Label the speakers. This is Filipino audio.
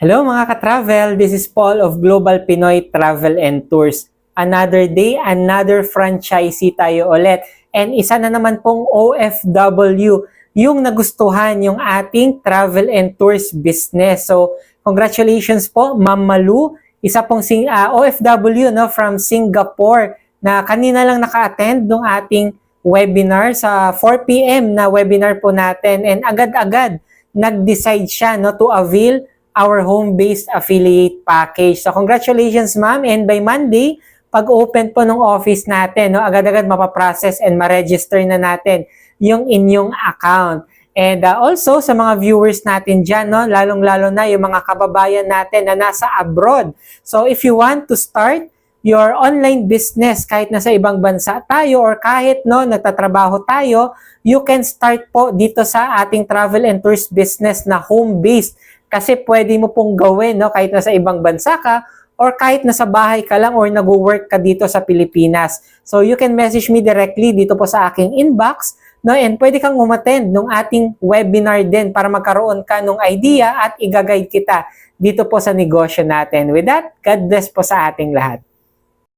Speaker 1: Hello mga ka-travel, this is Paul of Global Pinoy Travel and Tours. Another day, another franchisee tayo ulit. And isa na naman pong OFW yung nagustuhan yung ating travel and tours business. So, congratulations po, Ma'am Malu. Isa pong OFW no, from Singapore na kanina lang naka-attend ng ating webinar sa 4 p.m. na webinar po natin. And agad-agad nag-decide siya no, to avail our home-based affiliate package. So congratulations ma'am, and by Monday, pag open po ng office natin, no, agad-agad mapaprocess and ma-register na natin yung inyong account. And also sa mga viewers natin dyan, no, lalong-lalo na yung mga kababayan natin na nasa abroad. So if you want to start your online business kahit nasa ibang bansa tayo or kahit no nagtatrabaho tayo, you can start po dito sa ating travel and tours business na home-based. Kasi pwede mo pong gawin no, kahit nasa ibang bansa ka or kahit nasa bahay ka lang or nag-work ka dito sa Pilipinas. So you can message me directly dito po sa aking inbox, no, and pwede kang umattend ng ating webinar din para magkaroon ka ng idea at i-guide kita dito po sa negosyo natin. With that, God bless po sa ating lahat.